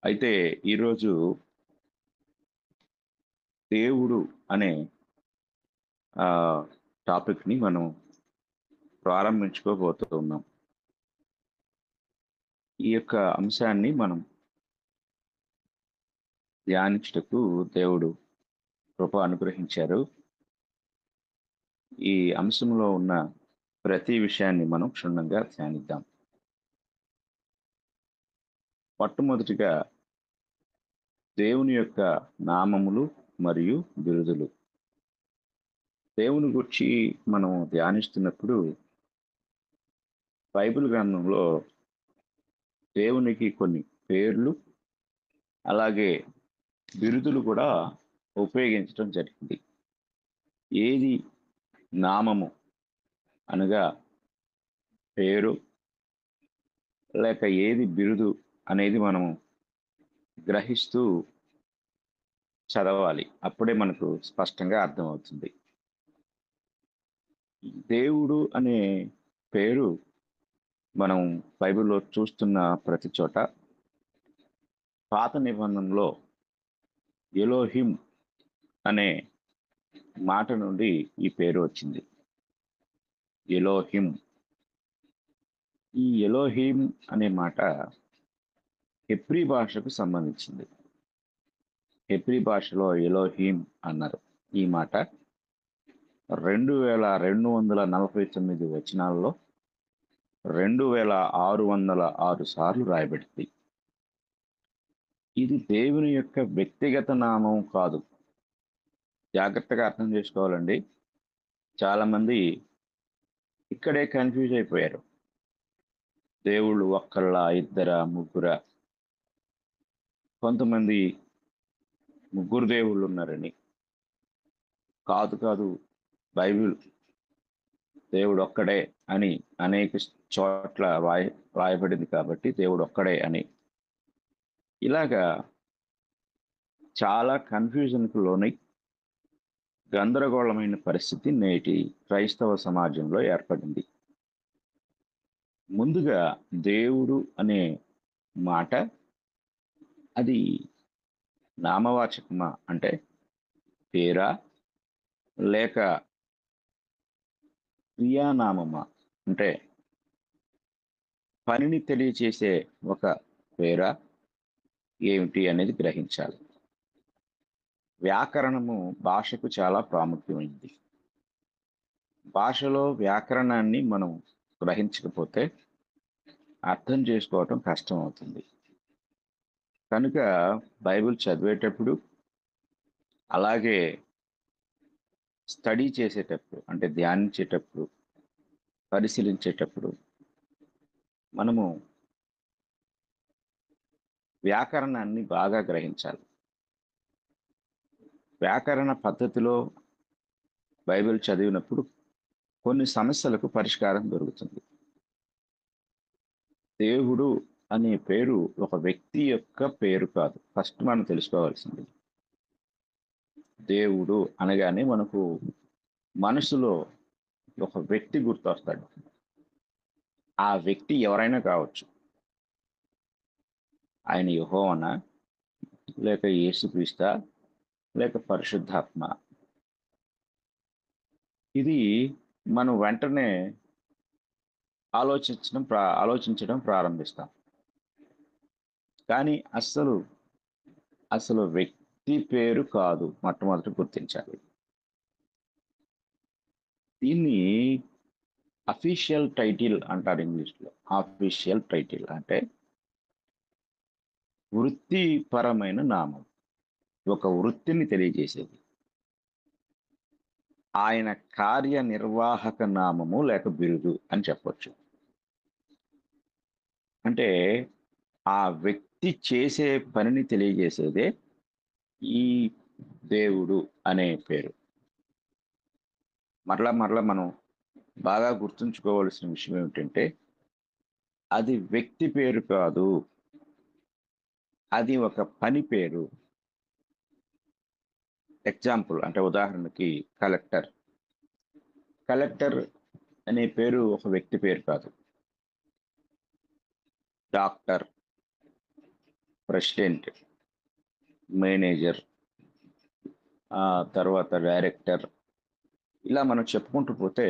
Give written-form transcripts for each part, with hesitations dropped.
అయితే ఈరోజు దేవుడు అనే టాపిక్‌ని మనం ప్రారంభించుకోబోతూ ఉన్నాం. ఈ యొక్క అంశాన్ని మనం ధ్యానించుటకు దేవుడు కృప అనుగ్రహించారు. ఈ అంశంలో ఉన్న ప్రతి విషయాన్ని మనం క్షుణ్ణంగా ధ్యానిద్దాం. మొట్టమొదటిగా దేవుని యొక్క నామములు మరియు బిరుదులు. దేవుని గూర్చి మనం ధ్యానిస్తున్నప్పుడు బైబిల్ గ్రంథంలో దేవునికి కొన్ని పేర్లు, అలాగే బిరుదులు కూడా ఉపయోగించడం జరిగింది. ఏది నామము అనగా పేరు, లేక ఏది బిరుదు అనేది మనము గ్రహిస్తూ చదవాలి. అప్పుడే మనకు స్పష్టంగా అర్థమవుతుంది. దేవుడు అనే పేరు మనం బైబిల్‌లో చూస్తున్న ప్రతి చోట పాత నిబంధనలో ఎలోహిం అనే మాట నుండి ఈ పేరు వచ్చింది. ఎలోహిం. ఈ ఎలోహిం అనే మాట హెబ్రీ భాషకు సంబంధించింది. హెబ్రీ భాషలో ఎలోహిం అన్నారు. ఈ మాట 2249 వచనాల్లో 2606 సార్లు రాయబడింది. ఇది దేవుని యొక్క వ్యక్తిగత నామం కాదు. జాగ్రత్తగా అర్థం చేసుకోవాలండి. చాలామంది ఇక్కడే కన్‌ఫ్యూజ్ అయిపోయారు. దేవుళ్ళు ఒక్కళ్ళా? ఇద్దరా? ముగ్గురా? కొంతమంది ముగ్గురు దేవుళ్ళున్నారని. కాదు కాదు బైబిల్ దేవుడొక్కడే అని అనేక చోట్ల రాయబడింది కాబట్టి దేవుడొక్కడే అని. ఇలాగా చాలా కన్‌ఫ్యూజన్‌కు లోనై గందరగోళమైన పరిస్థితి నేటి క్రైస్తవ సమాజంలో ఏర్పడింది. ముందుగా దేవుడు అనే మాట అది నామవాచకమా? అంటే పేరా? లేక క్రియానామమా? అంటే పనిని తెలియచేసే ఒక పేరా? ఏమిటి అనేది గ్రహించాలి. వ్యాకరణము భాషకు చాలా ప్రాముఖ్యమైనది. భాషలో వ్యాకరణాన్ని మనం గ్రహించకపోతే అర్థం చేసుకోవటం కష్టం అవుతుంది. కనుక బైబిల్ చదివేటప్పుడు, అలాగే స్టడీ చేసేటప్పుడు అంటే ధ్యానించేటప్పుడు, పరిశీలించేటప్పుడు మనము వ్యాకరణాన్ని బాగా గ్రహించాలి. వ్యాకరణ పద్ధతిలో బైబిల్ చదివినప్పుడు కొన్ని సమస్యలకు పరిష్కారం దొరుకుతుంది. దేవుడు అనే పేరు ఒక వ్యక్తి యొక్క పేరు కాదు. ఫస్ట్ మనం తెలుసుకోవాల్సింది. దేవుడు అనగానే మనకు మనసులో ఒక వ్యక్తి గుర్తొస్తాడు. ఆ వ్యక్తి ఎవరైనా కావచ్చు. ఆయన యెహోవానా? లేక యేసుక్రీస్తా? లేక పరిశుద్ధాత్మ? ఇది మనం వెంటనే ఆలోచించడం ప్రారంభిస్తాం. కానీ అసలు వ్యక్తి పేరు కాదు. మొట్టమొదట గుర్తించాలి. దీన్ని అఫీషియల్ టైటిల్ అంటారు ఇంగ్లీష్‌లో. అఫీషియల్ టైటిల్ అంటే వృత్తిపరమైన నామం. ఒక వృత్తిని తెలియజేసేది. ఆయన కార్యనిర్వాహక నామము లేక బిరుదు అని చెప్పొచ్చు. అంటే ఆ వ్యక్తి చేసే పనిని తెలియజేసేదే ఈ దేవుడు అనే పేరు. మరలా మనం బాగా గుర్తుంచుకోవాల్సిన విషయం ఏమిటంటే, అది వ్యక్తి పేరు కాదు. అది ఒక పని పేరు. ఎగ్జాంపుల్ అంటే ఉదాహరణకి కలెక్టర్. కలెక్టర్ అనే పేరు ఒక వ్యక్తి పేరు కాదు. డాక్టర్, ప్రెసిడెంట్, మేనేజర్, తర్వాత డైరెక్టర్, ఇలా మనం చెప్పుకుంటూ పోతే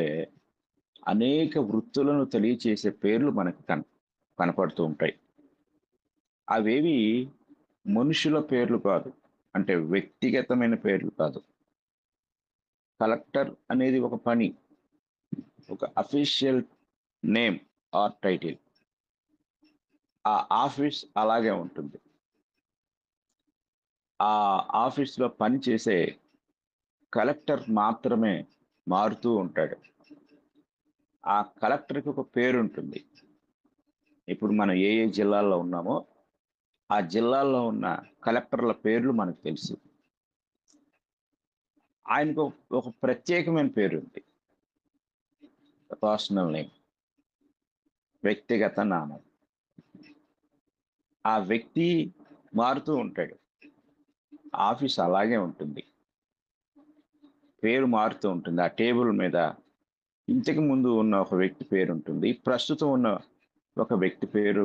అనేక వృత్తులను తెలియచేసే పేర్లు మనకు కనపడుతూ ఉంటాయి. అవేవి మనుషుల పేర్లు కాదు. అంటే వ్యక్తిగతమైన పేర్లు కాదు. కలెక్టర్ అనేది ఒక పని, ఒక అఫీషియల్ నేమ్ ఆర్ టైటిల్. ఆ ఆఫీస్ అలాగే ఉంటుంది. ఆ ఆఫీస్‌లో పని చేసే కలెక్టర్ మాత్రమే మారుతూ ఉంటాడు. ఆ కలెక్టర్‌కి ఒక పేరుంటుంది. ఇప్పుడు మనం ఏ ఏ జిల్లాల్లో ఉన్నామో, ఆ జిల్లాల్లో ఉన్న కలెక్టర్ల పేర్లు మనకు తెలుసు. ఆయనకు ఒక ప్రత్యేకమైన పేరుంది. పర్సనల్ నేమ్, వ్యక్తిగత నామం. ఆ వ్యక్తి మారుతూ ఉంటాడు. ఆఫీస్ అలాగే ఉంటుంది. పేరు మారుతూ ఉంటుంది. ఆ టేబుల్ మీద ఇంతకు ముందు ఉన్న ఒక వ్యక్తి పేరుంటుంది. ప్రస్తుతం ఉన్న ఒక వ్యక్తి పేరు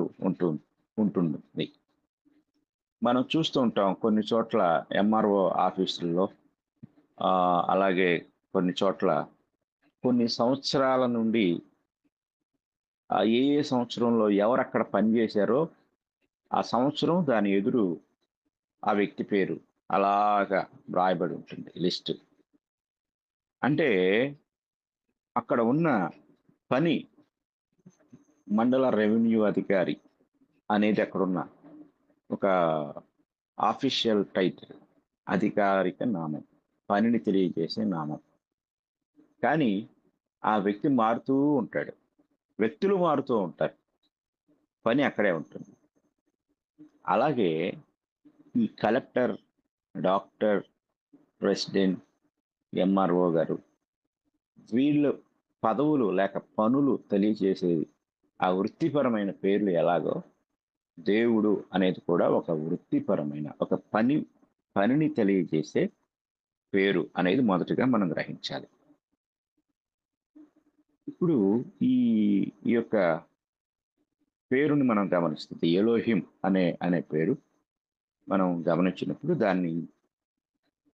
ఉంటుంది. మనం చూస్తూ ఉంటాం కొన్ని చోట్ల ఎంఆర్ఓ ఆఫీసుల్లో, అలాగే కొన్ని చోట్ల కొన్ని సంవత్సరాల నుండి ఏ ఏ సంవత్సరంలో ఎవరక్కడ పనిచేశారో ఆ సంవత్సరం దాని ఎదురు ఆ వ్యక్తి పేరు అలాగా వ్రాయబడి ఉంటుంది లిస్ట్. అంటే అక్కడ ఉన్న పని మండల రెవెన్యూ అధికారి అనేది అక్కడున్న ఒక ఆఫీషియల్ టైటిల్, అధికారిక నామం, పనిని తెలియజేసే నామం. కానీ ఆ వ్యక్తి మారుతూ ఉంటాడు. వ్యక్తులు మారుతూ ఉంటారు. పని అక్కడే ఉంటుంది. అలాగే ఈ కలెక్టర్, డాక్టర్, ప్రెసిడెంట్, ఎంఆర్ఓ గారు వీళ్ళు పదవులు లేక పనులు తెలియజేసేది ఆ వృత్తిపరమైన పేర్లు ఎలాగో దేవుడు అనేది కూడా ఒక వృత్తిపరమైన ఒక పనిని తెలియజేసే పేరు అనేది మొదటగా మనం గ్రహించాలి. ఇప్పుడు ఈ ఈ యొక్క పేరుని మనం గమనిస్తుంది ఎలోహిం అనే పేరు మనం గమనించినప్పుడు దాన్ని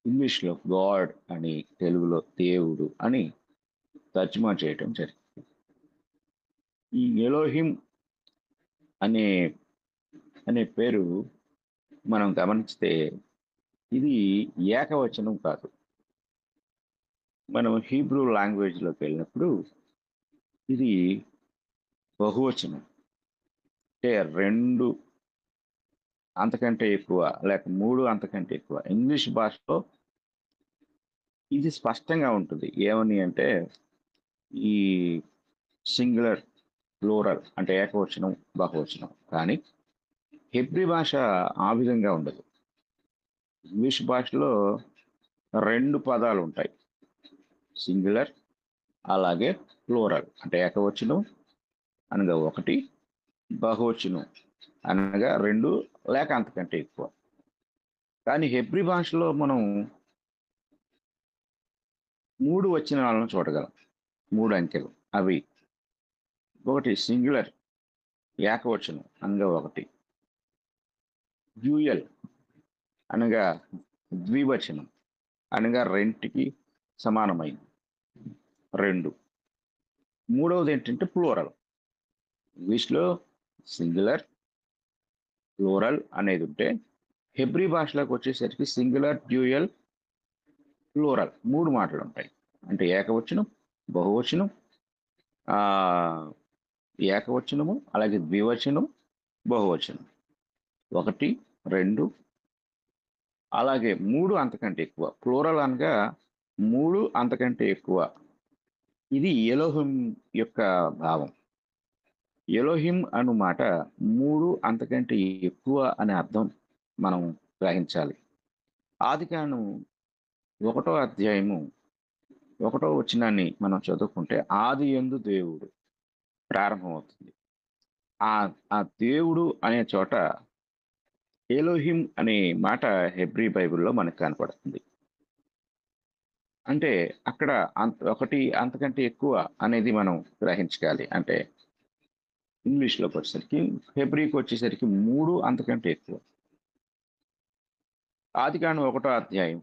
ఇంగ్లీష్లో గాడ్ అని, తెలుగులో దేవుడు అని తర్జుమా చేయటం జరిగింది. ఈ ఎలోహిం అనే అనే పేరు మనం గమనిస్తే ఇది ఏకవచనం కాదు. మనం హీబ్రూ లాంగ్వేజ్లోకి వెళ్ళినప్పుడు ఇది బహువచనం. అంటే 2 అంతకంటే ఎక్కువ లేక 3 అంతకంటే ఎక్కువ. ఇంగ్లీష్ భాషలో ఇది స్పష్టంగా ఉంటుంది. ఏమని అంటే ఈ సింగులర్, ప్లూరల్ అంటే ఏకవచనం, బహువచనం. కానీ హెబ్రీ భాష ఆ విధంగా ఉండదు. ఇంగ్లీష్ భాషలో 2 పదాలు ఉంటాయి. సింగులర్ అలాగే ప్లూరల్ అంటే ఏకవచనం అనగా 1, బహువచనం అనగా 2 లేక అంతకంటే ఎక్కువ. కానీ హెబ్రీ భాషలో మనం 3 వచనాలను చూడగలం. 3 అంకెలు. అవి ఒకటి సింగులర్ ఏకవచనం అనగా 1, డ్యూయల్ అనగా ద్వివచనం అనగా 2కి సమానమైంది 2. మూడవది ఏంటంటే ప్లూరల్. ఇంగ్లీష్‌లో సింగులర్, ప్లూరల్ అనేది ఉంటే హెబ్రీ భాషలోకి వచ్చేసరికి సింగులర్, డ్యూయల్, ప్లూరల్ 3 మాటలు ఉంటాయి. అంటే ఏకవచనం, బహువచనం, ఆహ్, ఏకవచనము, అలాగే ద్వివచనం, బహువచనం. 1, 2 అలాగే 3 అంతకంటే ఎక్కువ. ప్లూరల్ అనగా 3 అంతకంటే ఎక్కువ. ఇది ఎలోహిం యొక్క భావం. ఎలోహిం అను మాట 3 అంతకంటే ఎక్కువ అనే అర్థం మనం గ్రహించాలి. ఆదికాండం 1 అధ్యాయము 1 వచనాన్ని మనం చదువుకుంటే ఆదియందు దేవుడు ప్రారంభమవుతుంది. ఆ ఆ దేవుడు అనే చోట ఎలోహిం అనే మాట హెబ్రీ బైబిల్‌లో మనకు కనపడుతుంది. అంటే అక్కడ ఒకటి అంతకంటే ఎక్కువ అనేది మనం గ్రహించగాలి. అంటే ఇంగ్లీష్‌లోకొచ్చేసరికి, హెబ్రీకొచ్చేసరికి 3 అంతకంటే ఎక్కువ. ఆదికాండం 1 అధ్యాయం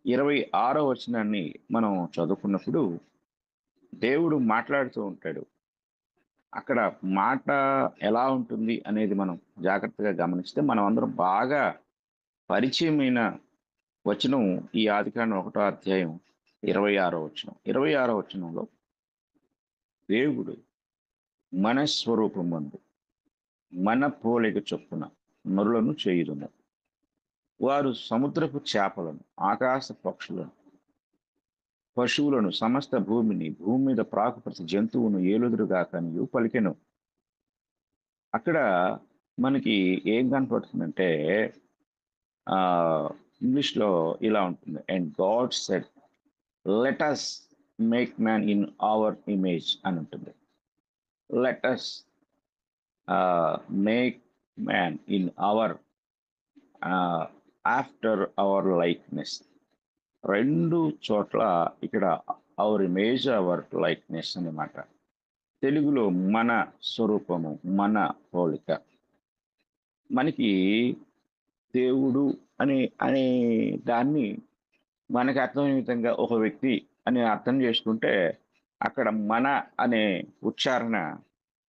26 వచనాన్ని మనం చదువుకున్నప్పుడు దేవుడు మాట్లాడుతూ ఉంటాడు. అక్కడ మాట ఎలా ఉంటుంది అనేది మనం జాగ్రత్తగా గమనిస్తే మనం అందరం బాగా పరిచయమైన వచనం ఈ ఆదికాండం 1 అధ్యాయం 26 వచనం. 26 వచనంలో దేవుడు మన స్వరూపమందు మన పోలిక చొప్పున నరులను చేయుదుము. వారు సముద్రపు చేపలను, ఆకాశ పక్షులను, పశువులను, సమస్త భూమిని, భూమి మీద ప్రాకు ప్రతి జంతువును ఏలుదురుగాకనియు పలికెను. అక్కడ మనకి ఏం కనపడుతుందంటే ఆ ఇంగ్లీష్‌లో ఇలా ఉంటుంది. And God said let us make man in our image అని ఉంటుంది. Let us make man in our after our likeness. 2 చోట్ల ఇక్కడ అవర్ ఇమేజ్, అవర్ లైక్‌నెస్ అన్నమాట. తెలుగులో మన స్వరూపము, మన పోలిక. మనకి దేవుడు అనే అనే దాన్ని మనకు అర్థమయ్యే విధంగా ఒక వ్యక్తి అని అర్థం చేసుకుంటే, అక్కడ మన అనే ఉచ్చారణ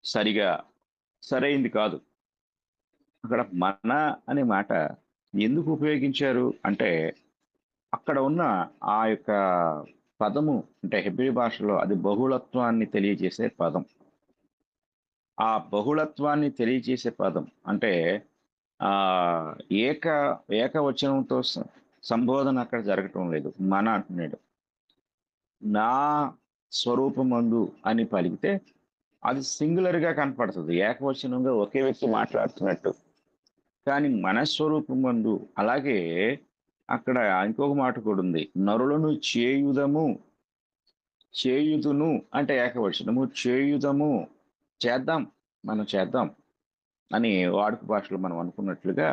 సరిగా సరైంది కాదు. అక్కడ మన అనే మాట ఎందుకు ఉపయోగించారు అంటే, అక్కడ ఉన్న ఆ యొక్క పదము అంటే హెబ్రీ భాషలో అది బహుళత్వాన్ని తెలియజేసే పదం. ఆ బహుళత్వాన్ని తెలియజేసే పదం అంటే ఆహ్, ఏక ఏకవచనంతో సంబోధన అక్కడ జరగటం లేదు. మన అంటున్నాడు. నా స్వరూపమందు అని పలికితే అది సింగులర్‌గా కనపడుతది. ఏకవచనంగా ఒకే వ్యక్తి మాట్లాడుతున్నట్టు. కానీ మన స్వరూపమందు అలాగే అక్కడ ఇంకొక మాట కూడా ఉంది. నరులను చేయుదము, చేయుదును అంటే ఏకవచనము. చేయుదము, చేద్దాం, మనం చేద్దాం అని వాడుక భాషలో మనం అనుకున్నట్లుగా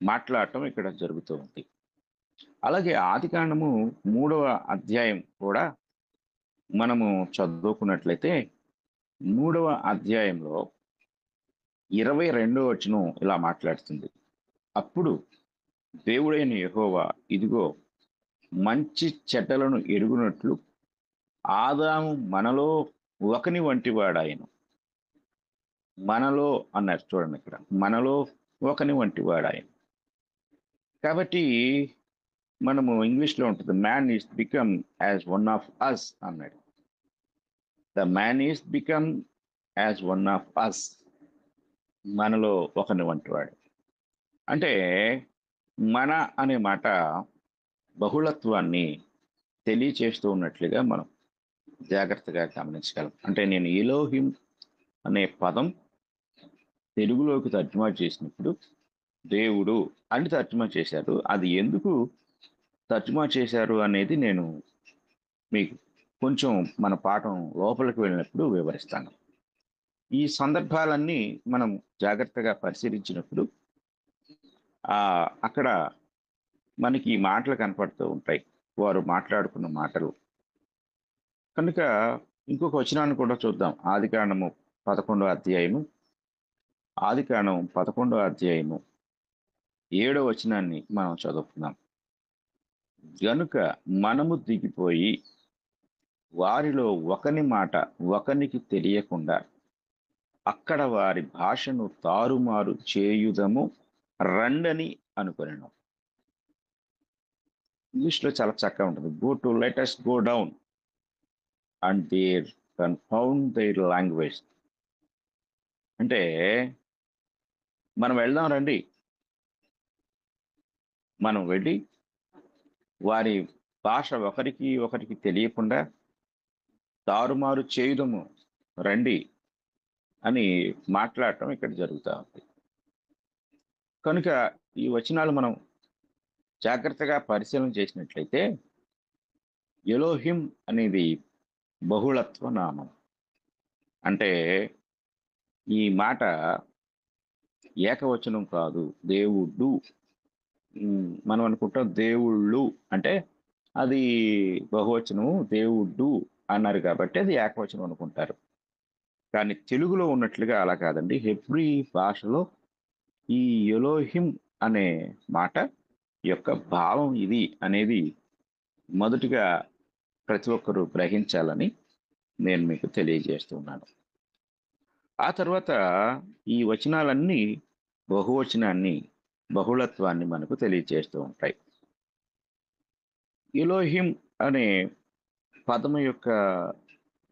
మాట్లాడటం ఇక్కడ జరుగుతూ ఉంది. అలాగే ఆదికాండము 3వ అధ్యాయం కూడా మనము చదువుకున్నట్లయితే 3వ అధ్యాయంలో 22వ వచనం ఇలా మాట్లాడుతుంది. అప్పుడు దేవుడైన యెహోవా ఇదిగో మంచి చెడ్డలను ఎరుగునట్లు ఆదాము మనలో ఒకని వంటివాడాయెను. మనలో అన్నారు చూడండి ఇక్కడ. మనలో ఒకని వంటివాడాయెను. కాబట్టి మనము ఇంగ్లీష్‌లో ఉంటుంది. Man is become as one of us అన్నాడు. The man is become as one of us. మనలో ఒకని వంటివాడు. అంటే మన అనే మాట బహుళత్వాన్ని తెలియచేస్తూ ఉన్నట్లుగా మనం జాగ్రత్తగా గమనించగలం. అంటే నేను ఎలోహిం అనే పదం తెలుగులోకి తర్జుమా చేసినప్పుడు దేవుడు అని తర్జుమా చేశారు. అది ఎందుకు తర్జుమా చేశారు అనేది నేను మీకు కొంచెం మన పాఠం లోపలికి వెళ్ళినప్పుడు వివరిస్తాను. ఈ సందర్భాలన్నీ మనం జాగ్రత్తగా పరిశీలించినప్పుడు అక్కడ మనకి ఈ మాటలు కనపడుతూ ఉంటాయి. వారు మాట్లాడుకున్న మాటలు. కనుక ఇంకొక వచనాన్ని కూడా చూద్దాం. ఆదికాండము 11వ అధ్యాయము. ఆదికాండం 11వ అధ్యాయము 7వ వచనాన్ని మనం చదువుకుందాం. గనుక మనము దిగిపోయి వారిలో ఒకని మాట ఒకనికి తెలియకుండా అక్కడ వారి భాషను తారుమారు చేయుదము రండని అనుకొనెను. ఇంగ్లీష్‌లో చాలా చక్కగా ఉంటుంది. Go to let us go down and there confound their language. అంటే మనం వెళ్దాం రండి. మనం వెళ్ళి వారి భాష ఒకరికి ఒకరికి తెలియకుండా తారుమారు చేయుదము రండి అని మాట్లాడటం ఇక్కడ జరుగుతా ఉంది. కనుక ఈ వచనాలు మనం జాగ్రత్తగా పరిశీలన చేసినట్లయితే ఎలోహిం అనేది బహుళత్వ నామం. అంటే ఈ మాట ఏకవచనం కాదు. దేవుడు. మనం అనుకుంటాం దేవుళ్ళు అంటే అది బహువచనం. దేవుడు అన్నారు కాబట్టి అది ఏకవచనం అనుకుంటారు. కానీ తెలుగులో ఉన్నట్లుగా అలా కాదండి. హెబ్రీ భాషలో ఈ ఎలోహిం అనే మాట యొక్క భావం ఇది అనేది మొదటిగా ప్రతి ఒక్కరూ గ్రహించాలని నేను మీకు తెలియజేస్తున్నాను. ఆ తర్వాత ఈ వచనాలన్నీ బహువచనాన్ని, బహుళత్వాన్ని మనకు తెలియజేస్తూ ఉంటాయి. ఎలోహిం అనే పదము యొక్క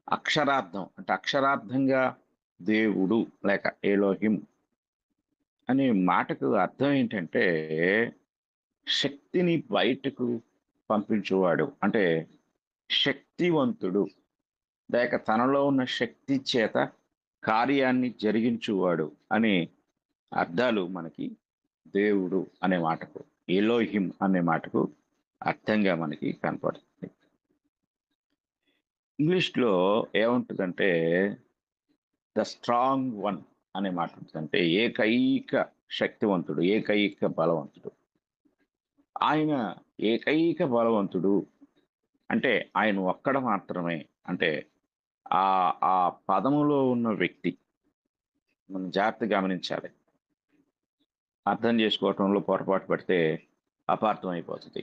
అక్షరార్థం అంటే అక్షరార్థంగా దేవుడు లేక ఎలోహిం అనే మాటకు అర్థం ఏంటంటే శక్తిని బయటకు పంపించేవాడు. అంటే శక్తివంతుడు లేక తనలో ఉన్న శక్తి చేత కార్యాన్ని జరిగించువాడు అనే అర్థాలు మనకి దేవుడు అనే మాటకు, ఎలోహిం అనే మాటకు అర్థంగా మనకి కనపడుతుంది. ఇంగ్లీష్‌లో ఏముంటదంటే ద స్ట్రాంగ్ వన్ అనే మాట ఉంటుంది. అంటే ఏకైక శక్తివంతుడు, ఏకైక బలవంతుడు. ఆయన ఏకైక బలవంతుడు అంటే ఆయన ఒక్కడ మాత్రమే. అంటే ఆ పదములో ఉన్న వ్యక్తి మనం జాగ్రత్తగా గమనించాలి. అర్థం చేసుకోవటంలో పొరపాటు పడితే అపార్థం అయిపోతుంది.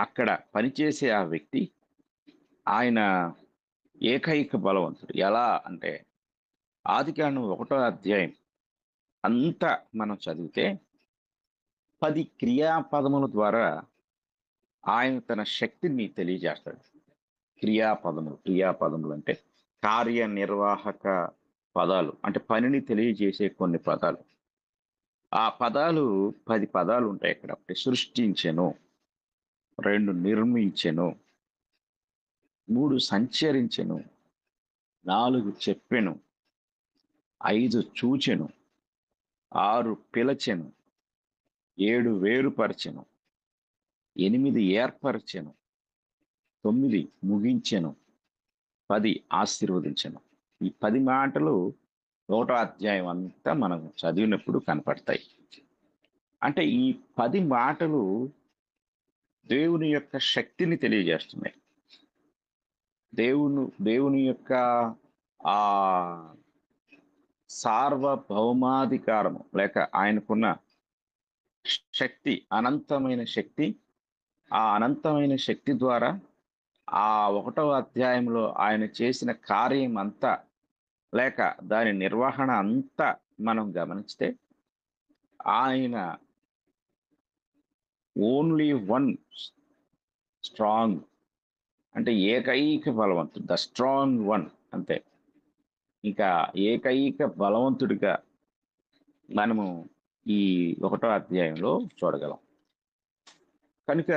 అక్కడ పనిచేసే ఆ వ్యక్తి ఆయన ఏకైక బలవంతుడు. ఎలా అంటే ఆదికాండం 1వ అధ్యాయం అంతా మనం చదివితే 10 క్రియాపదముల ద్వారా ఆయన తన శక్తిని తెలియజేస్తాడు. క్రియాపదములు అంటే కార్యనిర్వాహక పదాలు. అంటే పనిని తెలియజేసే కొన్ని పదాలు. ఆ పదాలు 10 పదాలు ఉంటాయి ఇక్కడ. ఒకటి సృష్టించెను, 2 నిర్మించెను, 3 సంచరించెను, 4 చెప్పెను, 5 చూచెను, 6 పిలచెను, 7 వేరుపరచెను, 8 ఏర్పరచెను, 9 ముగించెను, 10 ఆశీర్వదించెను. ఈ 10 మాటలు 1వ అధ్యాయం అంతా మనం చదివినప్పుడు కనపడతాయి. అంటే ఈ 10 మాటలు దేవుని యొక్క శక్తిని తెలియజేస్తున్నాయి. దేవుని యొక్క ఆ సార్వభౌమాధికారము లేక ఆయనకున్న శక్తి, అనంతమైన శక్తి. ఆ అనంతమైన శక్తి ద్వారా ఆ 1వ అధ్యాయంలో ఆయన చేసిన కార్యం అంతా లేక దాని నిర్వహణ అంతా మనం గమనిస్తే ఆయన ఓన్లీ వన్ స్ట్రాంగ్ అంటే ఏకైక బలవంతుడు, ద స్ట్రాంగ్ వన్ అంతే. ఇంకా ఏకైక బలవంతుడిగా మనము ఈ 1వ అధ్యాయంలో చూడగలం. కనుక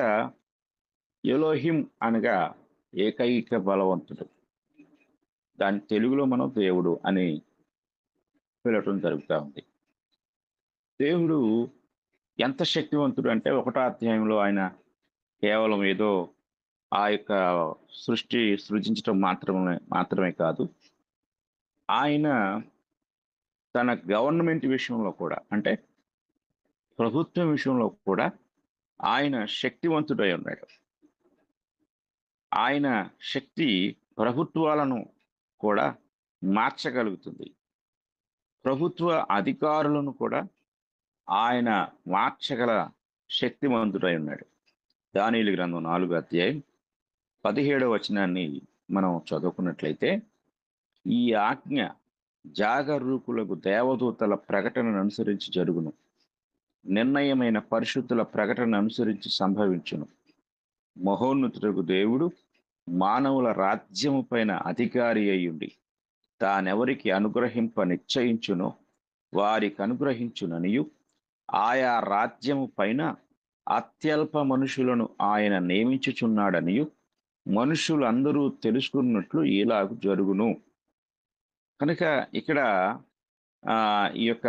ఎలోహిం అనగా ఏకైక బలవంతుడు. దాని తెలుగులో మనం దేవుడు అని పిలవటం జరుగుతూ ఉంది. దేవుడు ఎంత శక్తివంతుడు అంటే 1వ అధ్యాయంలో ఆయన కేవలం ఏదో ఆ యొక్క సృజించటం మాత్రమే కాదు. ఆయన తన గవర్నమెంట్ విషయంలో కూడా అంటే ప్రభుత్వం విషయంలో కూడా ఆయన శక్తివంతుడై ఉన్నాడు. ఆయన శక్తి ప్రభుత్వాలను కూడా మార్చగలుగుతుంది. ప్రభుత్వ అధికారులను కూడా ఆయన మార్చగల శక్తివంతుడై ఉన్నాడు. దానియేలు గ్రంథం 4వ అధ్యాయం 17వ వచనాన్ని మనం చదువుకున్నట్లయితే ఈ ఆజ్ఞ జాగరూకులకు దేవదూతల ప్రకటనను అనుసరించి జరుగును, నిర్ణయమైన పరిశుద్ధుల ప్రకటన అనుసరించి సంభవించును. మహోన్నతుడగు దేవుడు మానవుల రాజ్యము పైన అధికారి అయ్యుండి తానెవరికి అనుగ్రహింప నిశ్చయించునో వారికి అనుగ్రహించుననియు ఆయా రాజ్యము పైన అత్యల్ప మనుషులను ఆయన నియమించుచున్నాడనియు మనుషులందరూ తెలుసుకున్నట్లు ఇలాగు జరుగును. కనుక ఇక్కడ ఈ యొక్క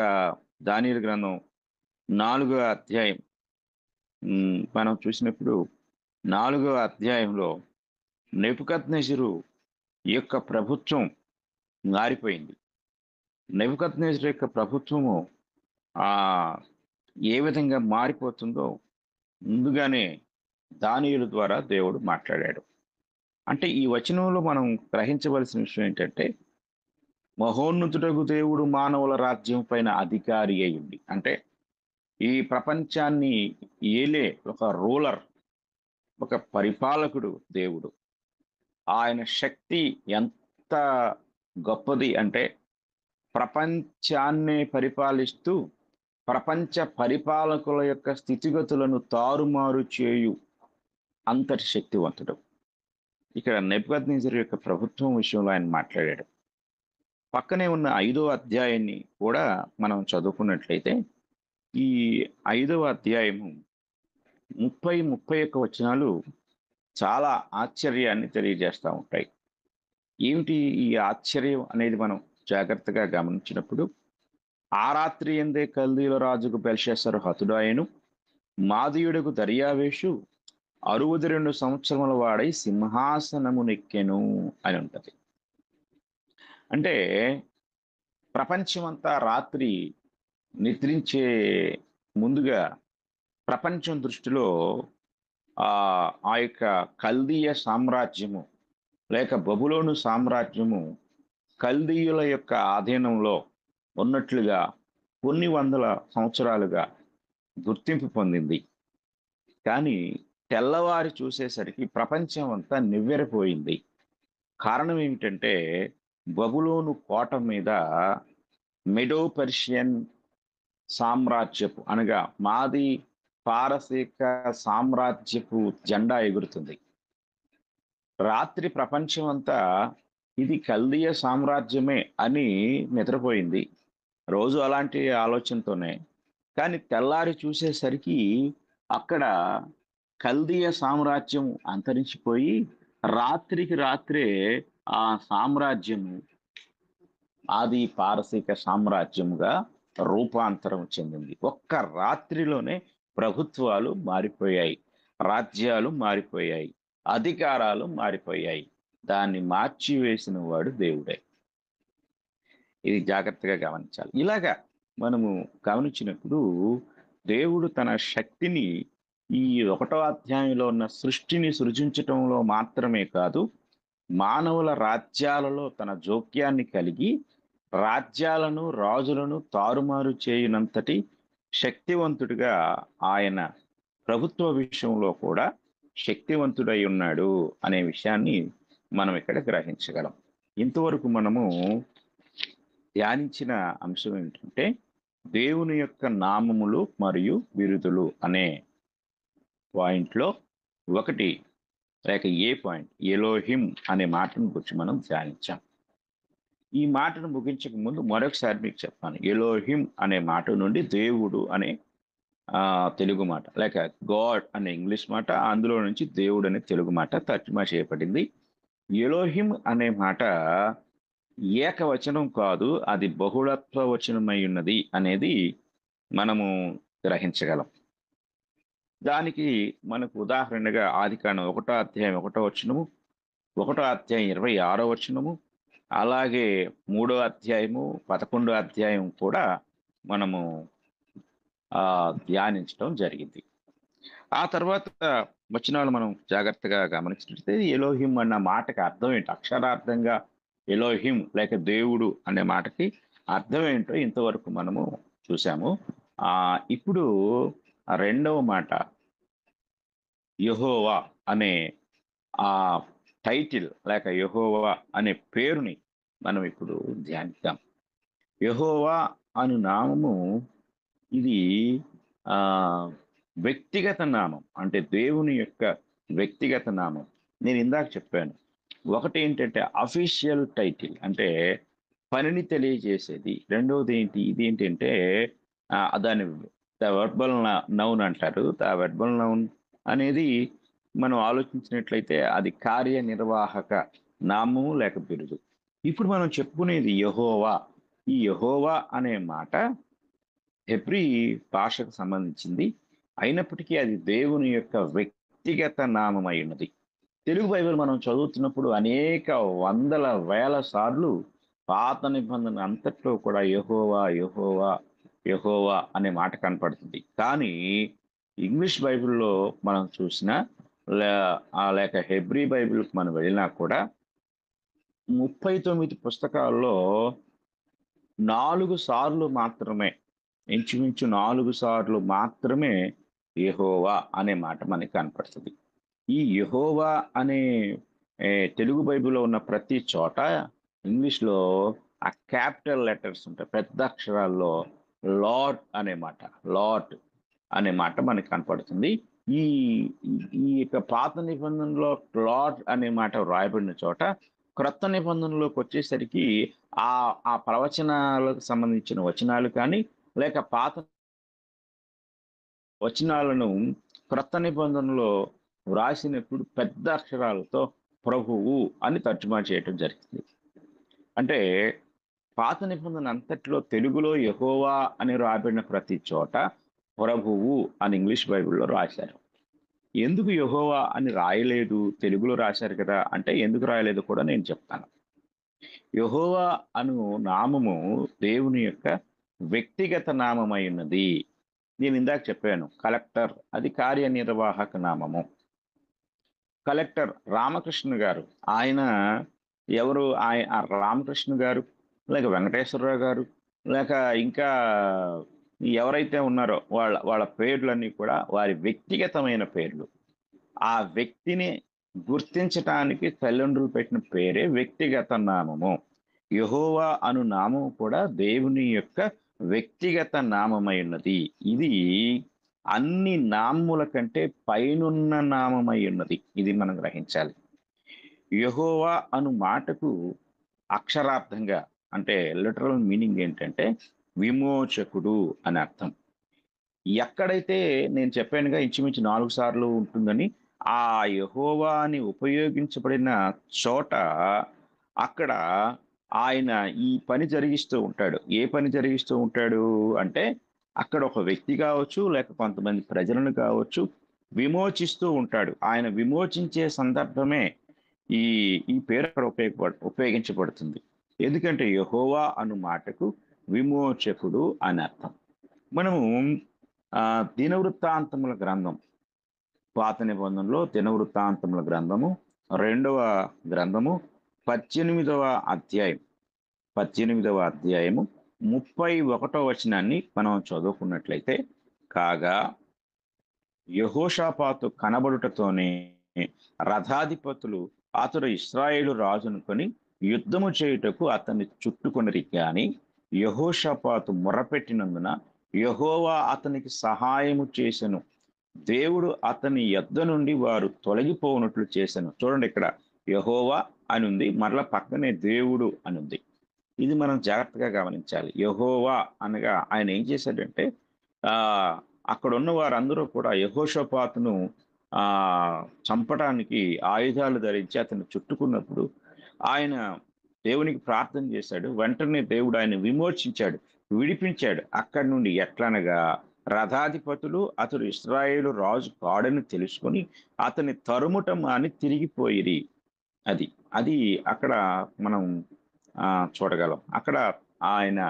దానియేలు గ్రంథం 4వ అధ్యాయం మనం చూసినప్పుడు 4వ అధ్యాయంలో నెబుకద్నెజరు యొక్క ప్రభుత్వం మారిపోయింది. నెబుకద్నెజరు యొక్క ప్రభుత్వము ఏ విధంగా మారిపోతుందో ముందుగానే దానియేలు ద్వారా దేవుడు మాట్లాడాడు. అంటే ఈ వచనంలో మనం గ్రహించవలసిన విషయం ఏంటంటే మహోన్నతుడగు దేవుడు మానవుల రాజ్యం పైన అధికారి అయ్యింది. అంటే ఈ ప్రపంచాన్ని ఏలే ఒక రూలర్, ఒక పరిపాలకుడు దేవుడు. ఆయన శక్తి ఎంత గొప్పది అంటే ప్రపంచాన్నే పరిపాలిస్తూ ప్రపంచ పరిపాలకుల యొక్క స్థితిగతులను తారుమారు చేయు అంతటి శక్తివంతుడు. ఇక్కడ నెబుకద్నెజరు యొక్క ప్రభుత్వం విషయంలో ఆయన మాట్లాడాడు. పక్కనే ఉన్న 5వ అధ్యాయాన్ని కూడా మనం చదువుకున్నట్లయితే ఈ 5వ అధ్యాయము 30-31 వచనాలు చాలా ఆశ్చర్యాన్ని తెలియజేస్తూ ఉంటాయి. ఏమిటి ఈ ఆశ్చర్యం అనేది మనం జాగ్రత్తగా గమనించినప్పుడు, ఆ రాత్రి ఎందే కల్దీల రాజుకు బెల్షస్సరు హతుడాయెను, మాదీయుడకు దర్యావేషు 62 సంవత్సరముల వాడై సింహాసనమునెక్కెను అని ఉంటది. అంటే ప్రపంచమంతా రాత్రి నిద్రించే ముందుగా ప్రపంచం దృష్టిలో ఆ యొక్క కల్దీయ సామ్రాజ్యము లేక బబులోను సామ్రాజ్యము కల్దీయుల యొక్క ఆధీనంలో ఉన్నట్లుగా కొన్ని వందల సంవత్సరాలుగా గుర్తింపు పొందింది. కానీ తెల్లవారి చూసేసరికి ప్రపంచం అంతా నివ్వెరపోయింది. కారణం ఏమిటంటే బబులోను కోట మీద మెడో పర్షియన్ సామ్రాజ్యపు అనగా మాది పారసీక సామ్రాజ్యపు జెండా ఎగురుతుంది. రాత్రి ప్రపంచం అంతా ఇది కల్దీయ సామ్రాజ్యమే అని నిద్రపోయింది. రోజు అలాంటి ఆలోచనతోనే. కానీ తెల్లారి చూసేసరికి అక్కడ కల్దీయ సామ్రాజ్యం అంతరించిపోయి రాత్రికి రాత్రే ఆ సామ్రాజ్యము ఆది పారసీక సామ్రాజ్యముగా రూపాంతరం చెందింది. ఒక్క రాత్రిలోనే ప్రభుత్వాలు మారిపోయాయి, రాజ్యాలు మారిపోయాయి, అధికారాలు మారిపోయాయి. దాన్ని మార్చివేసిన వాడు దేవుడే. ఇది జాగ్రత్తగా గమనించాలి. ఇలాగా మనము గమనించినప్పుడు దేవుడు తన శక్తిని ఈ 1వ అధ్యాయంలో ఉన్న సృష్టిని సృజించటంలో మాత్రమే కాదు, మానవుల రాజ్యాలలో తన జోక్యాన్ని కలిగి రాజ్యాలను రాజులను తారుమారు చేయనంతటి శక్తివంతుడిగా ఆయన ప్రభుత్వ విషయంలో కూడా శక్తివంతుడై ఉన్నాడు అనే విషయాన్ని మనం ఇక్కడ గ్రహించగలం. ఇంతవరకు మనము ధ్యానించిన అంశం ఏంటంటే దేవుని యొక్క నామములు మరియు బిరుదులు అనే పాయింట్లో ఒకటి లేక ఏ పాయింట్ ఎలోహిం అనే మాటను గురించి మనం ధ్యానించాం. ఈ మాటను ముగించక ముందు మరొకసారి మీకు చెప్పాను. ఎలోహిం అనే మాట నుండి దేవుడు అనే తెలుగు మాట లేక గాడ్ అనే ఇంగ్లీష్ మాట, అందులో నుంచి దేవుడు అనే తెలుగు మాట తర్జుమా చేయబడింది. ఎలోహిం అనే మాట ఏకవచనం కాదు, అది బహుళత్వ వచనమై ఉన్నది అనేది మనము గ్రహించగలం. దానికి మనకు ఉదాహరణగా ఆదికాండం 1వ అధ్యాయం 1వ వచనము, 1వ అధ్యాయం 26వ వచనము, అలాగే 3వ అధ్యాయము 11వ అధ్యాయం కూడా మనము ధ్యానించడం జరిగింది. ఆ తర్వాత వచనాలు మనం జాగ్రత్తగా గమనించినట్లయితే ఎలోహిం అన్న మాటకి అర్థం ఏంటి, అక్షరార్థంగా ఎలోహిం లేక దేవుడు అనే మాటకి అర్థం ఏంటో ఇంతవరకు మనము చూసాము. ఇప్పుడు రెండవ మాట యెహోవా అనే ఆ టైటిల్ లేక యెహోవా అనే పేరుని మనం ఇప్పుడు ధ్యానిద్దాం. యెహోవా అను నామము ఇది వ్యక్తిగత నామం, అంటే దేవుని యొక్క వ్యక్తిగత నామం. నేను ఇందాక చెప్పాను, ఒకటి ఏంటంటే అఫీషియల్ టైటిల్ అంటే పనిని తెలియజేసేది. రెండవది ఏంటి, ఇది ఏంటంటే దాని ద వెర్బల్ నౌన్ అంటారు. ద వెర్బల్ నౌన్ అనేది మనం ఆలోచించినట్లయితే అది కార్యనిర్వాహక నామము లేక బిరుదు. ఇప్పుడు మనం చెప్పుకునేది యెహోవా. ఈ యెహోవా అనే మాట హెబ్రీ భాషకు సంబంధించింది అయినప్పటికీ అది దేవుని యొక్క వ్యక్తిగత నామం అయి ఉన్నది. తెలుగు బైబిల్ మనం చదువుతున్నప్పుడు అనేక వందల వేల సార్లు పాత నిబంధన అంతట్లో కూడా యెహోవా యెహోవా యెహోవా అనే మాట కనపడుతుంది. కానీ ఇంగ్లీష్ బైబిల్లో మనం చూసినా లేక హెబ్రీ బైబిల్కి మనం వెళ్ళినా కూడా 39 పుస్తకాల్లో 4 సార్లు మాత్రమే ఇంచుమించు 4 సార్లు మాత్రమే యెహోవా అనే మాట మనకి కనపడుతుంది. ఈ యెహోవా అనే తెలుగు బైబిల్‌లో ఉన్న ప్రతి చోట ఇంగ్లీష్‌లో ఆ క్యాపిటల్ లెటర్స్ ఉంటాయి. పెద్ద అక్షరాల్లో లార్డ్ అనే మాట. లార్డ్ అనే మాట మనకు కనపడుతుంది. ఈ ఈ యొక్క పాత నిబంధనలో లార్డ్ అనే మాట వ్రాయబడిన చోట, క్రొత్త నిబంధనలోకొచ్చేసరికి ఆ ప్రవచనాలకు సంబంధించిన వచనాలు కానీ, లేక పాత వచనాలను క్రొత్త నిబంధనలో వ్రాసినప్పుడు పెద్ద అక్షరాలతో ప్రభువు అని తర్జుమా చేయటం జరిగింది. అంటే పాత నిబంధన అంతట్లో తెలుగులో యెహోవా అని రాయబడిన ప్రతి చోట ప్రభువు అని ఇంగ్లీష్ బైబిల్‌లో రాశారు. ఎందుకు యెహోవా అని రాయలేదు? తెలుగులో రాశారు కదా! అంటే ఎందుకు రాయలేదో కూడా నేను చెప్తాను. యెహోవా అను నామము దేవుని యొక్క వ్యక్తిగత నామమై ఉన్నది. నేను ఇందాక చెప్పాను. కలెక్టర్ అది కార్యనిర్వాహక నామము. కలెక్టర్ రామకృష్ణ గారు. ఆయన ఎవరు? ఆ రామకృష్ణ గారు, లేక వెంకటేశ్వరరావు గారు, లేక ఇంకా ఎవరైతే ఉన్నారో వాళ్ళ పేర్లన్నీ కూడా వారి వ్యక్తిగతమైన పేర్లు. ఆ వ్యక్తిని గుర్తించటానికి తల్లిదండ్రులు పెట్టిన పేరే వ్యక్తిగత నామము. యెహోవా అను నామము కూడా దేవుని యొక్క వ్యక్తిగత నామమై ఉన్నది. ఇది అన్ని నామముల కంటే పైనున్న నామమై ఉన్నది. ఇది మనం గ్రహించాలి. యెహోవా అను మాటకు అక్షరార్థంగా అంటే లిటరల్ మీనింగ్ ఏంటంటే విమోచకుడు అని అర్థం. ఎక్కడైతే నేను చెప్పానుగా ఇంచుమించు 4 సార్లు ఉంటుందని, ఆ యెహోవా అని ఉపయోగించబడిన చోట అక్కడ ఆయన ఈ పని జరిగిస్తూ ఉంటాడు. ఏ పని జరిగిస్తూ ఉంటాడు అంటే, అక్కడ ఒక వ్యక్తి కావచ్చు, లేక కొంతమంది ప్రజలను కావచ్చు, విమోచిస్తూ ఉంటాడు. ఆయన విమోచించే సందర్భమే ఈ ఈ పేరు అక్కడ ఉపయోగించబడుతుంది. ఎందుకంటే యెహోవా అను మాటకు విమోచకుడు అని అర్థం. మనము దినవృత్తాంతముల గ్రంథం పాత నిబంధనలో దినవృత్తాంతముల గ్రంథము 2వ గ్రంథము 18వ అధ్యాయం 18వ అధ్యాయము 31వ వచనాన్ని మనం చదువుకున్నట్లయితే, కాగా యెహోషాపాతు కనబడుటతోనే రథాధిపతులు అతడు ఇశ్రాయేలు రాజునుకొని యుద్ధము చేయుటకు అతన్ని చుట్టుకొనిరి గాని యెహోషాపాతు మొర్రపెట్టినందున యెహోవా అతనికి సహాయము చేసెను. దేవుడు అతని యొద్ద నుండి వారు తొలగిపోనట్లు చేసెను. చూడండి, ఇక్కడ యెహోవా అని ఉంది, మరలా పక్కనే దేవుడు అని ఉంది. ఇది మనం జాగ్రత్తగా గమనించాలి. యెహోవా అనగా ఆయన ఏం చేశాడంటే ఆ అక్కడున్న వారందరూ కూడా యెహోషాపాతును ఆ చంపటానికి ఆయుధాలు ధరించి అతన్ని చుట్టుకున్నప్పుడు ఆయన దేవునికి ప్రార్థన చేశాడు. వెంటనే దేవుడు ఆయన విమోచించాడు, విడిపించాడు. అక్కడి నుండి ఎట్లనగా రథాధిపతులు అతడు ఇశ్రాయేలు రాజు కాడని తెలుసుకొని అతని తరుముట మాని తిరిగిపోయిరి. అది అది అక్కడ మనం చూడగలం. అక్కడ ఆయన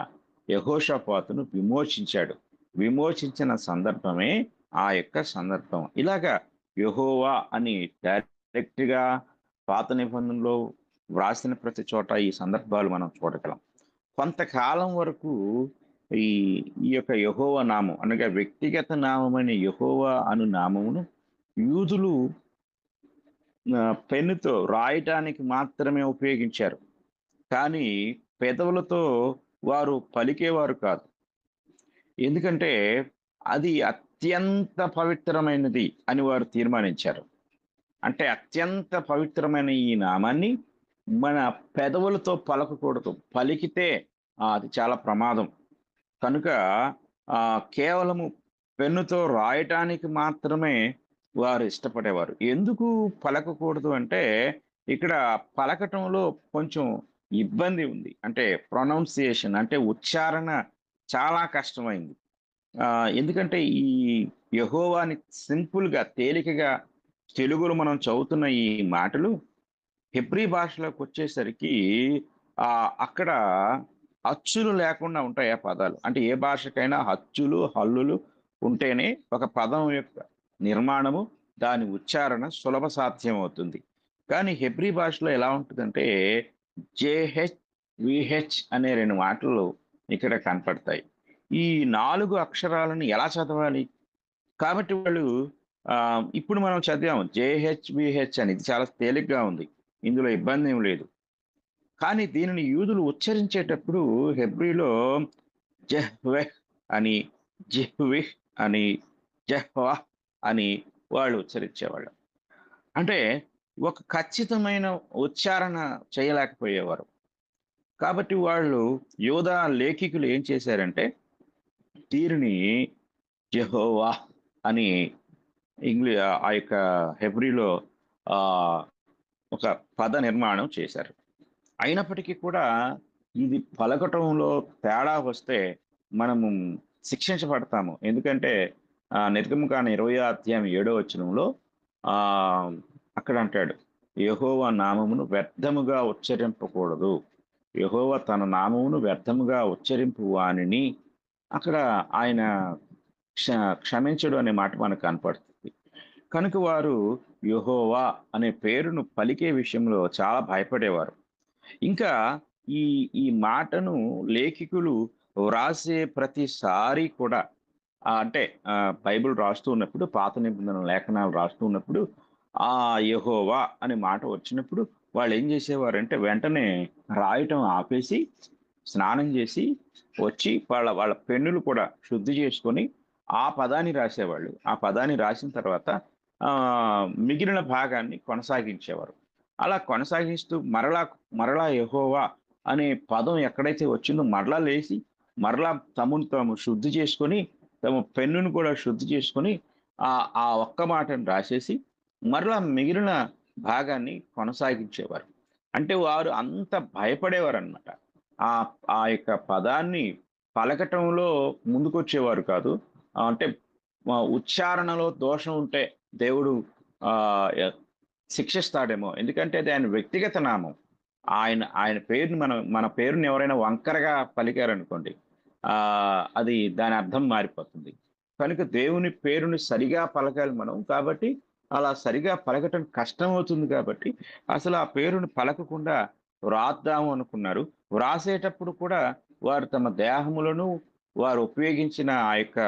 యెహోషాపాతును విమోచించాడు. విమోచించిన సందర్భమే ఆ యొక్క సందర్భం. ఇలాగా యెహోవా అని డైరెక్ట్‌గా పాత నిబంధనలో వ్రాసిన ప్రతి చోట ఈ సందర్భాలు మనం చూడగలం. కొంతకాలం వరకు ఈ ఈ యొక్క యెహోవా నామం అనగా వ్యక్తిగత నామమైన యెహోవా అను నామమును యూదులు పెన్నుతో రాయటానికి మాత్రమే ఉపయోగించారు. కానీ పెదవులతో వారు పలికేవారు కాదు. ఎందుకంటే అది అత్యంత పవిత్రమైనది అని వారు తీర్మానించారు. అంటే అత్యంత పవిత్రమైన ఈ నామాన్ని మన పెదవులతో పలకకూడదు. పలికితే అది చాలా ప్రమాదం. కనుక కేవలము పెన్నుతో రాయటానికి మాత్రమే వారు ఇష్టపడేవారు. ఎందుకు పలకకూడదు అంటే, ఇక్కడ పలకటంలో కొంచెం ఇబ్బంది ఉంది. అంటే ప్రొనౌన్సియేషన్ అంటే ఉచ్చారణ చాలా కష్టమైంది. ఎందుకంటే ఈ యెహోవాని సింపుల్‌గా, తేలికగా తెలుగులో మనం చదువుతున్న ఈ మాటలు హెబ్రీ భాషలోకొచ్చేసరికి అక్కడ అచ్చులు లేకుండా ఉంటాయి ఆ పదాలు. అంటే ఏ భాషకైనా అచ్చులు, హల్లులు ఉంటేనే ఒక పదం యొక్క నిర్మాణము, దాని ఉచ్చారణ సులభ సాధ్యం అవుతుంది. కానీ హెబ్రీ భాషలో ఎలా ఉంటదంటే జేహెచ్, వీహెచ్ అనే 2 మాటలు ఇక్కడ కనపడతాయి. ఈ 4 అక్షరాలను ఎలా చదవాలి? కాబట్టి వాళ్ళు ఇప్పుడు మనం చదివాము జేహెచ్‌బీహెచ్ అని. ఇది చాలా తేలిగ్గా ఉంది. ఇందులో ఇబ్బందేం లేదు. కానీ దీనిని యూదులు ఉచ్చరించేటప్పుడు హెబ్రీలో జెహ్వెహ్ అని, జిహ్విహ్ అని, జెహ్వహ్ అని వాళ్ళు ఉచ్చరించేవాళ్ళు. అంటే ఒక ఖచ్చితమైన ఉచ్చారణ చేయలేకపోయేవారు. కాబట్టి వాళ్ళు యూదా లేఖికులు ఏం చేశారంటే దీనిని యెహోవాహ్ అని ఆ యొక్క హెబ్రీలో ఆహ్, ఒక పద నిర్మాణం చేశారు. అయినప్పటికీ కూడా ఇది పలకటంలో తేడా వస్తే మనము శిక్షించబడతాము. ఎందుకంటే నిర్గమకాండం 20 అధ్యాయం 7 వచనంలో ఆహ్, అక్కడ అంటాడు, యెహోవా నామమును వ్యర్థముగా ఉచ్చరింపకూడదు. యెహోవా తన నామమును వ్యర్థముగా ఉచ్చరింపు వానిని అక్కడ ఆయన క్ష క్షమించడు అనే మాట మనకు కనపడుతుంది. కనుక వారు యెహోవా అనే పేరును పలికే విషయంలో చాలా భయపడేవారు. ఇంకా ఈ ఈ మాటను లేఖికులు వ్రాసే ప్రతిసారి కూడా అంటే బైబిల్ రాస్తూ ఉన్నప్పుడు పాత నిబంధన లేఖనాలు రాస్తూ ఉన్నప్పుడు ఆ యెహోవా అనే మాట వచ్చినప్పుడు వాళ్ళు ఏం చేసేవారంటే వెంటనే రాయటం ఆపేసి స్నానం చేసి వచ్చి వాళ్ళ వాళ్ళ పెన్నులు కూడా శుద్ధి చేసుకొని ఆ పదాన్ని రాసేవాళ్ళు. ఆ పదాన్ని రాసిన తర్వాత మిగిలిన భాగాన్ని కొనసాగించేవారు. అలా కొనసాగిస్తూ మరలా యెహోవా అనే పదం ఎక్కడైతే వచ్చిందో మరలా లేసి, మరలా తమను తాము శుద్ధి చేసుకొని, తమ పెన్నును కూడా శుద్ధి చేసుకొని, ఆ ఒక్క మాటను రాసేసి, మరలా మిగిలిన భాగాన్ని కొనసాగించేవారు. అంటే వారు అంత భయపడేవారనమాట. ఆ యొక్క పదాన్ని పలకటంలో ముందుకొచ్చేవారు కాదు. అంటే ఉచ్చారణలో దోషం ఉంటే దేవుడు ఆహ్, య శిక్షిస్తాడేమో. ఎందుకంటే అది ఆయన వ్యక్తిగత నామం. ఆయన పేరుని మన పేరుని ఎవరైనా వంకరగా పలికారనుకోండి, అది దాని అర్థం మారిపోతుంది. కనుక దేవుని పేరుని సరిగా పలకాలి మనం. కాబట్టి అలా సరిగా పలకటం కష్టమవుతుంది కాబట్టి, అసలు ఆ పేరుని పలకకుండా వ్రాద్దాము అనుకున్నారు. వ్రాసేటప్పుడు కూడా వారు తమ దేహములను, వారు ఉపయోగించిన ఆ యొక్క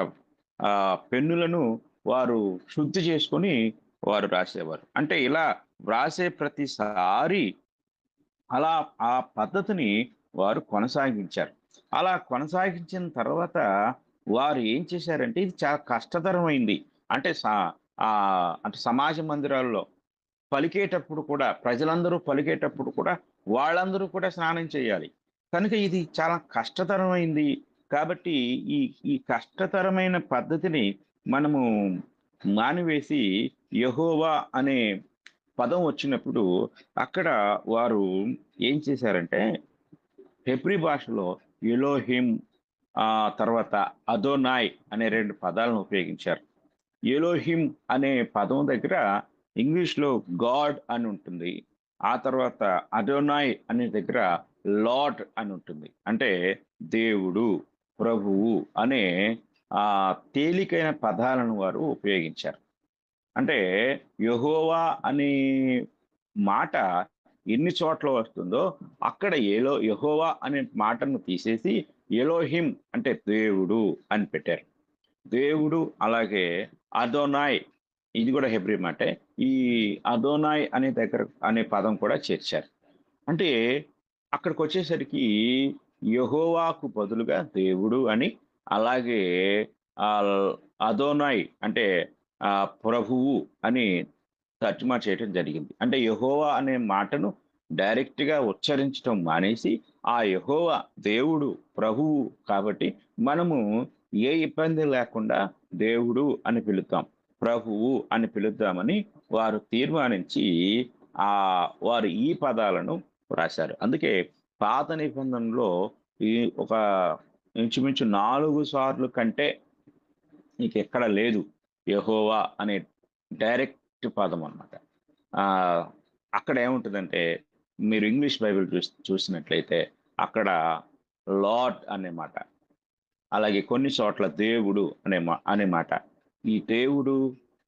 పెన్నులను వారు శుద్ధి చేసుకొని వారు రాసేవారు. అంటే ఇలా వ్రాసే ప్రతిసారి అలా ఆ పద్ధతిని వారు కొనసాగించారు. అలా కొనసాగించిన తర్వాత వారు ఏం చేశారంటే ఇది చాలా కష్టతరమైంది. అంటే అంటే సమాజ మందిరాల్లో పలికేటప్పుడు కూడా ప్రజలందరూ పలికేటప్పుడు కూడా వాళ్ళందరూ కూడా స్నానం చేయాలి. కనుక ఇది చాలా కష్టతరమైంది. కాబట్టి ఈ ఈ కష్టతరమైన పద్ధతిని మనము మానివేసి యెహోవా అనే పదం వచ్చినప్పుడు అక్కడ వారు ఏం చేశారంటే హెబ్రీ భాషలో ఎలోహిం తర్వాత అదోనాయ్ అనే 2 పదాలను ఉపయోగించారు. ఎలోహిం అనే పదం దగ్గర ఇంగ్లీష్‌లో గాడ్ అని ఉంటుంది. ఆ తర్వాత అడోనాయ్ అనే దగ్గర లార్డ్ అని ఉంటుంది. అంటే దేవుడు, ప్రభువు అనే తేలికైన పదాలను వారు ఉపయోగించారు. అంటే యెహోవా అనే మాట ఎన్ని చోట్ల వస్తుందో అక్కడ యెహోవా అనే మాటను తీసేసి ఎలోహిం అంటే దేవుడు అని పెట్టారు. దేవుడు అలాగే అదోనాయ్ ఇది కూడా హెబ్రీ మాటే. ఈ అదోనాయ్ అనే పదం కూడా చేర్చారు. అంటే అక్కడికొచ్చేసరికి యెహోవాకు బదులుగా దేవుడు అని, అలాగే ఆహ్, అదోనాయ్ అంటే ప్రభువు అని తర్జుమా చేయటం జరిగింది. అంటే యెహోవా అనే మాటను డైరెక్ట్‌గా ఉచ్చరించటం మానేసి, ఆ యెహోవా దేవుడు, ప్రభువు కాబట్టి మనము ఏ ఇబ్బంది లేకుండా దేవుడు అని పిలుద్దాం. ప్రభువు అని పిలుద్దామని వారు తీర్మానించి వారు ఈ పదాలను రాశారు. అందుకే పాత నిబంధనలో ఈ ఒక ఇంచుమించు 4 సార్లు కంటే ఇంకెక్కడ లేదు. యెహోవా అనే డైరెక్ట్ పదం అన్నమాట. ఆహ్, అక్కడ ఏముంటదంటే మీరు ఇంగ్లీష్ బైబిల్ చూసినట్లయితే అక్కడ లార్డ్ అనే మాట. అలాగే కొన్ని చోట్ల దేవుడు అనే మాట. ఈ దేవుడు,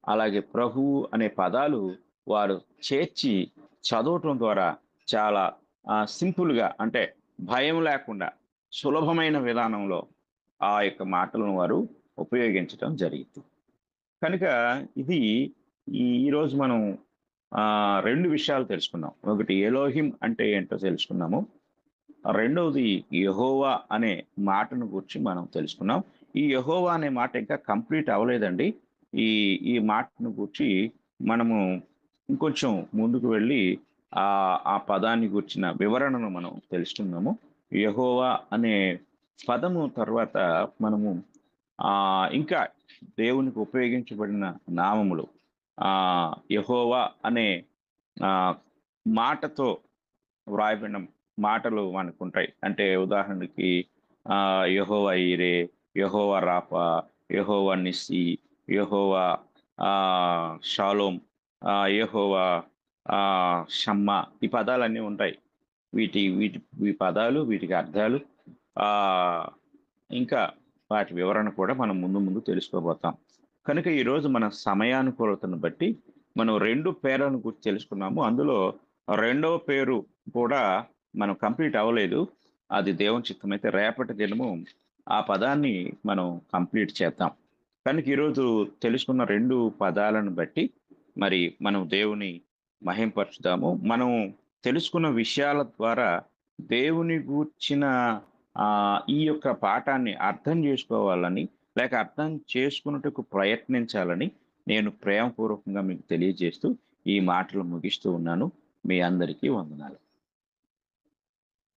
అలాగే ప్రభువు అనే పదాలు వారు చేర్చి చదవటం ద్వారా చాలా సింపుల్‌గా అంటే భయం లేకుండా సులభమైన విధానంలో ఆ యొక్క మాటలను వారు ఉపయోగించటం జరిగింది. కనుక ఇది ఈరోజు మనం 2 విషయాలు తెలుసుకున్నాం. ఒకటి ఎలోహిం అంటే ఏంటో తెలుసుకున్నాము. రెండవది యెహోవా అనే మాటను గూర్చి మనం తెలుసుకున్నాం. ఈ యెహోవా అనే మాట ఇంకా కంప్లీట్ అవ్వలేదండి. ఈ ఈ మాటను గూర్చి మనము ఇంకొంచెం ముందుకు వెళ్ళి ఆ పదాన్ని గూర్చిన వివరణను మనం తెలుసుకుందాము. యెహోవా అనే పదము తర్వాత మనము ఇంకా దేవునికి ఉపయోగించబడిన నామములు యెహోవా అనే ఆహ్, మాటతో వ్రాయబడిన మాటలు మనకుంటాయి. అంటే ఉదాహరణకి యెహోవా ఈరే, యెహోవా రాఫా, యెహోవా నిస్సి, యెహోవా షాలోమ్, యెహోవా షమ్మా ఈ పదాలన్నీ ఉంటాయి. వీటి వీటి ఈ పదాలు, వీటికి అర్థాలు ఆహ్, ఇంకా వాటి వివరణ కూడా మనం ముందు ముందు తెలుసుకోబోతాం. కనుక ఈరోజు మన సమయానుకూలతను బట్టి మనం 2 పేర్లను గురించి తెలుసుకున్నాము. అందులో రెండవ పేరు కూడా మనం కంప్లీట్ అవ్వలేదు. అది దేవుని చిత్తమైతే రేపటి దినము ఆ పదాన్ని మనం కంప్లీట్ చేద్దాం. కనుక ఈరోజు తెలుసుకున్న 2 పదాలను బట్టి మరి మనం దేవుని మహింపరచుదాము. మనం తెలుసుకున్న విషయాల ద్వారా దేవుని గూర్చిన ఈ యొక్క పాఠాన్ని అర్థం జేసుకోవాలని, లేక అర్థం చేసుకొనుటకు ప్రయత్నించాలని నేను ప్రేమపూర్వకంగా మీకు తెలియజేస్తూ ఈ మాటలు ముగిస్తూ ఉన్నాను. మీ అందరికీ వందనాలు.